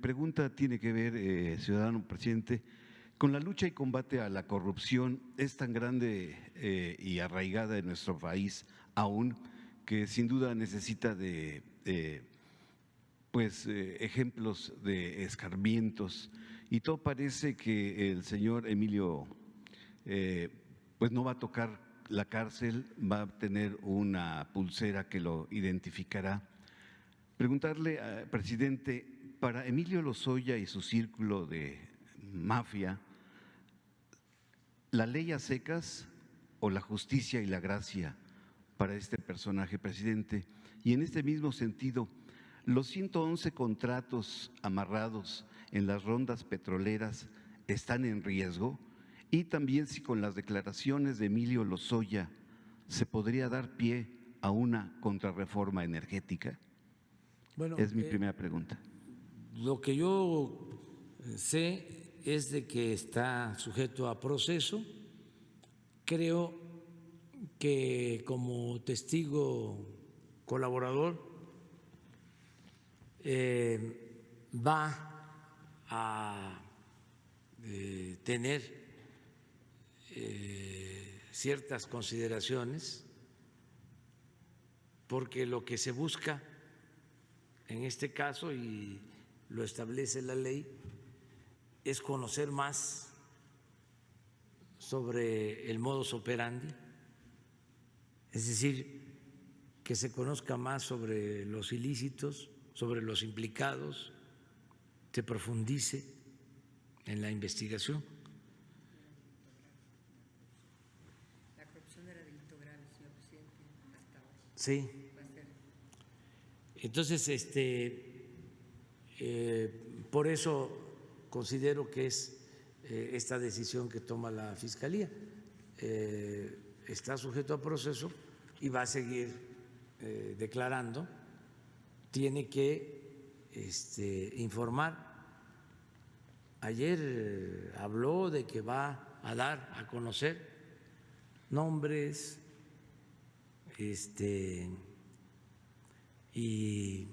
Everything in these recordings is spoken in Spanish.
pregunta tiene que ver, ciudadano presidente, con la lucha y combate a la corrupción. Es tan grande y arraigada en nuestro país aún que sin duda necesita de ejemplos de escarmientos, y todo parece que el señor Emilio pues no va a tocar la cárcel, va a tener una pulsera que lo identificará. Preguntarle, presidente, para Emilio Lozoya y su círculo de mafia, ¿la ley a secas o la justicia y la gracia para este personaje, presidente? Y en este mismo sentido, los 111 contratos amarrados en las rondas petroleras están en riesgo, y también si con las declaraciones de Emilio Lozoya se podría dar pie a una contrarreforma energética. Bueno, es mi primera pregunta. Lo que yo sé es de que está sujeto a proceso. Creo que como testigo colaborador va a tener ciertas consideraciones, porque lo que se busca en este caso, y lo establece la ley, es conocer más sobre el modus operandi, es decir, que se conozca más sobre los ilícitos, sobre los implicados, se profundice en la investigación. La corrupción era delito grave, señor presidente, hasta ahora. Sí. Entonces, por eso considero que es esta decisión que toma la Fiscalía. Está sujeto a proceso y va a seguir declarando. Tiene que informar. Ayer habló de que va a dar a conocer nombres, y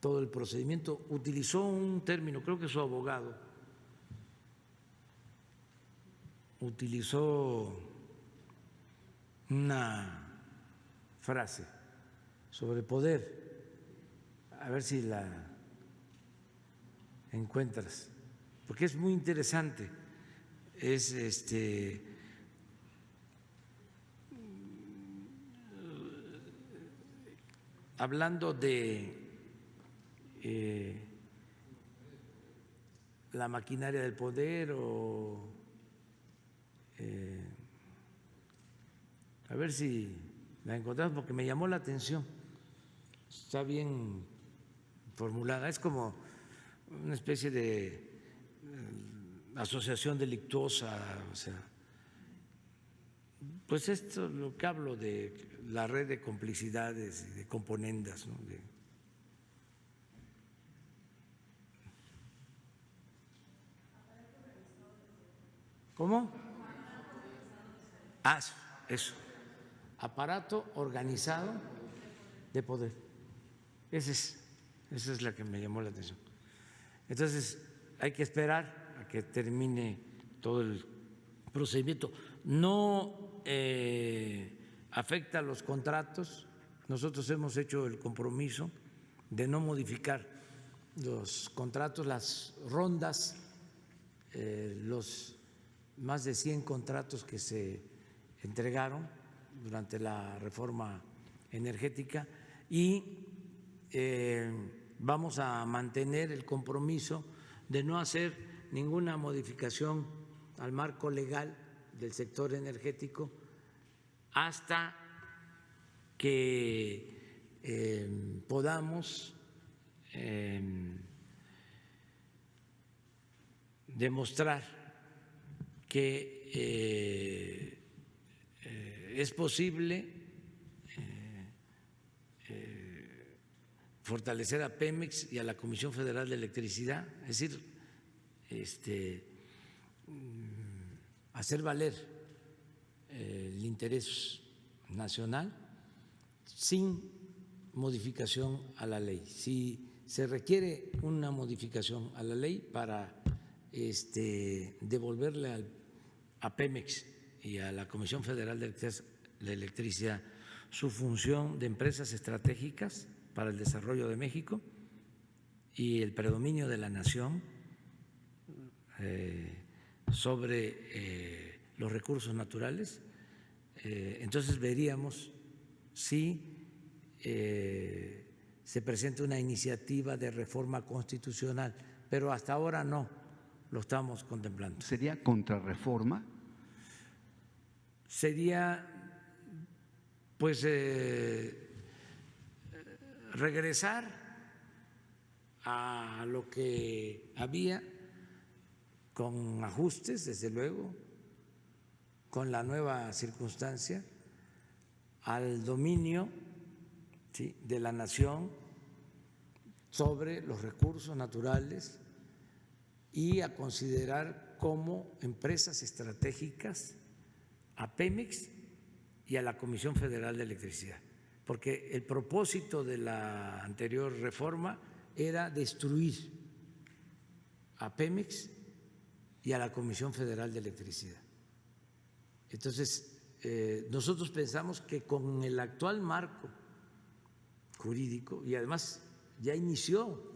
todo el procedimiento. Utilizó un término, creo que su abogado utilizó una frase sobre poder, a ver si la encuentras, porque es muy interesante. Es hablando de la maquinaria del poder, o a ver si la encontramos, porque me llamó la atención. Está bien formulada, es como una especie de asociación delictuosa, o sea, pues esto es lo que hablo de la red de complicidades y de componendas, ¿no? ¿Cómo? Ah, eso. Aparato organizado de poder. Esa es la que me llamó la atención. Entonces, hay que esperar a que termine todo el procedimiento. No afecta a los contratos. Nosotros hemos hecho el compromiso de no modificar los contratos, las rondas, los más de 100 contratos que se entregaron durante la reforma energética, y vamos a mantener el compromiso de no hacer ninguna modificación al marco legal del sector energético hasta que podamos demostrar que es posible fortalecer a Pemex y a la Comisión Federal de Electricidad, es decir, hacer valer el interés nacional sin modificación a la ley. Si se requiere una modificación a la ley para devolverle a Pemex y a la Comisión Federal de Electricidad su función de empresas estratégicas para el desarrollo de México y el predominio de la nación sobre los recursos naturales, entonces veríamos si se presenta una iniciativa de reforma constitucional, pero hasta ahora no lo estamos contemplando. ¿Sería contrarreforma? Sería pues regresar a lo que había, con ajustes, desde luego, con la nueva circunstancia, al dominio, ¿sí?, de la nación sobre los recursos naturales y a considerar como empresas estratégicas a Pemex y a la Comisión Federal de Electricidad, porque el propósito de la anterior reforma era destruir a Pemex y a la Comisión Federal de Electricidad. Entonces, nosotros pensamos que con el actual marco jurídico, y además ya inició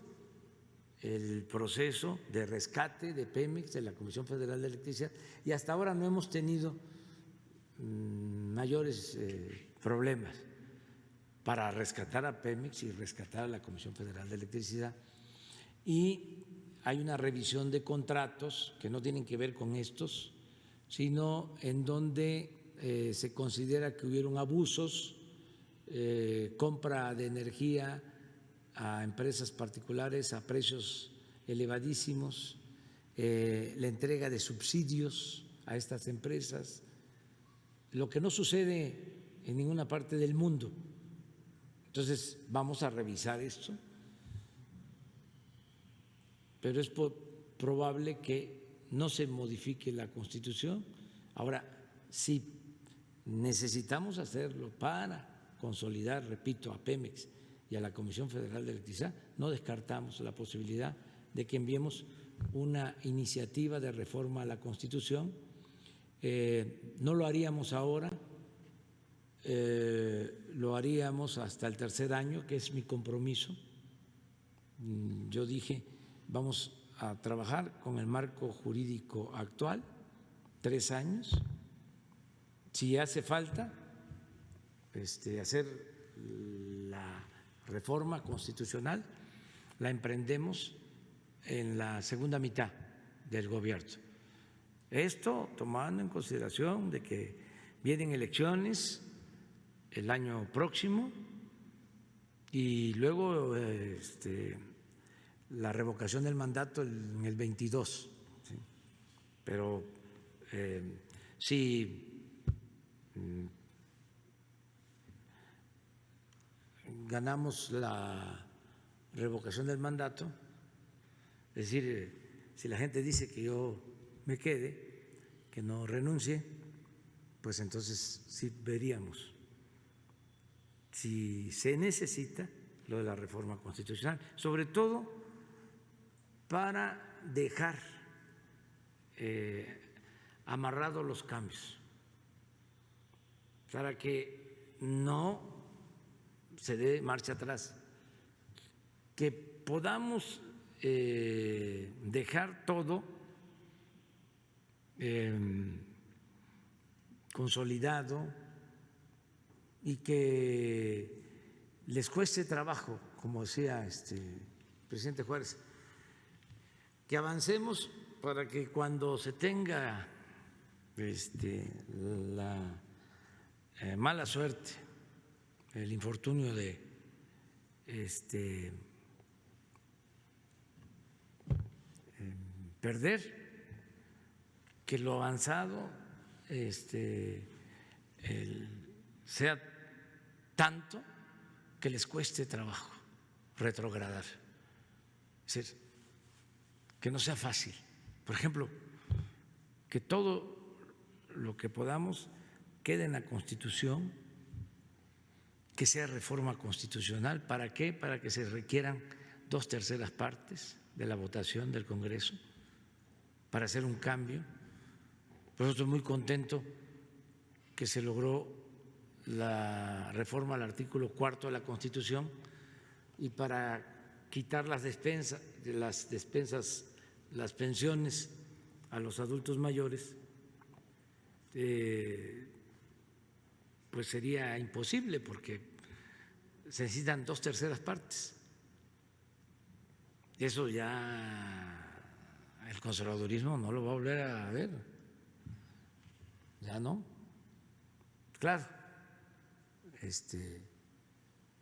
el proceso de rescate de Pemex, de la Comisión Federal de Electricidad, y hasta ahora no hemos tenido mayores problemas para rescatar a Pemex y rescatar a la Comisión Federal de Electricidad. Y hay una revisión de contratos que no tienen que ver con estos, sino en donde se considera que hubieron abusos, compra de energía a empresas particulares a precios elevadísimos, la entrega de subsidios a estas empresas, lo que no sucede en ninguna parte del mundo. Entonces vamos a revisar esto, pero es probable que no se modifique la Constitución. Ahora, si necesitamos hacerlo para consolidar, repito, a Pemex y a la Comisión Federal de Electricidad, no descartamos la posibilidad de que enviemos una iniciativa de reforma a la Constitución. No lo haríamos ahora, lo haríamos hasta el tercer año, que es mi compromiso. Yo dije, vamos a trabajar con el marco jurídico actual, 3 años. Si hace falta hacer la reforma constitucional, la emprendemos en la segunda mitad del gobierno. Esto tomando en consideración de que vienen elecciones el año próximo y luego la revocación del mandato en el 22, ¿sí? Pero si ganamos la revocación del mandato, es decir, si la gente dice que yo me quede, que no renuncie, pues entonces sí veríamos si se necesita lo de la reforma constitucional, sobre todo para dejar amarrados los cambios, para que no se dé marcha atrás, que podamos dejar todo consolidado y que les cueste trabajo, como decía el presidente Juárez, que avancemos para que cuando se tenga la mala suerte, el infortunio de perder, que lo avanzado sea tanto que les cueste trabajo retrogradar, es decir, que no sea fácil. Por ejemplo, que todo lo que podamos quede en la Constitución, que sea reforma constitucional. ¿Para qué? Para que se requieran 2/3 partes de la votación del Congreso para hacer un cambio. Por eso estoy muy contento que se logró la reforma al artículo 4 de la Constitución y para quitar las pensiones a los adultos mayores, pues sería imposible porque se necesitan 2/3 partes. Eso ya el conservadurismo no lo va a volver a ver, ya no. Claro,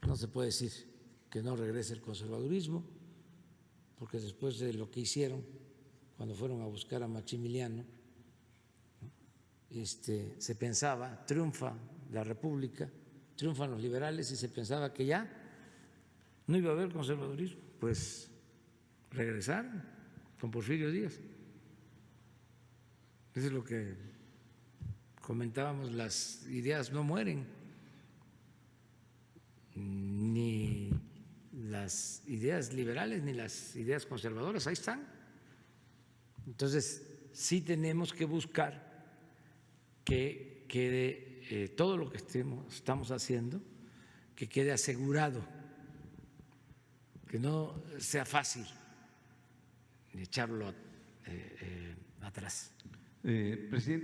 no se puede decir que no regrese el conservadurismo, porque después de lo que hicieron cuando fueron a buscar a Maximiliano, se pensaba, triunfa la República, triunfan los liberales y se pensaba que ya no iba a haber conservadurismo. Pues regresaron con Porfirio Díaz. Eso es lo que comentábamos, las ideas no mueren, ni las ideas liberales ni las ideas conservadoras, ahí están. Entonces, sí tenemos que buscar que quede todo lo que estamos haciendo, que quede asegurado, que no sea fácil echarlo atrás. Presidente.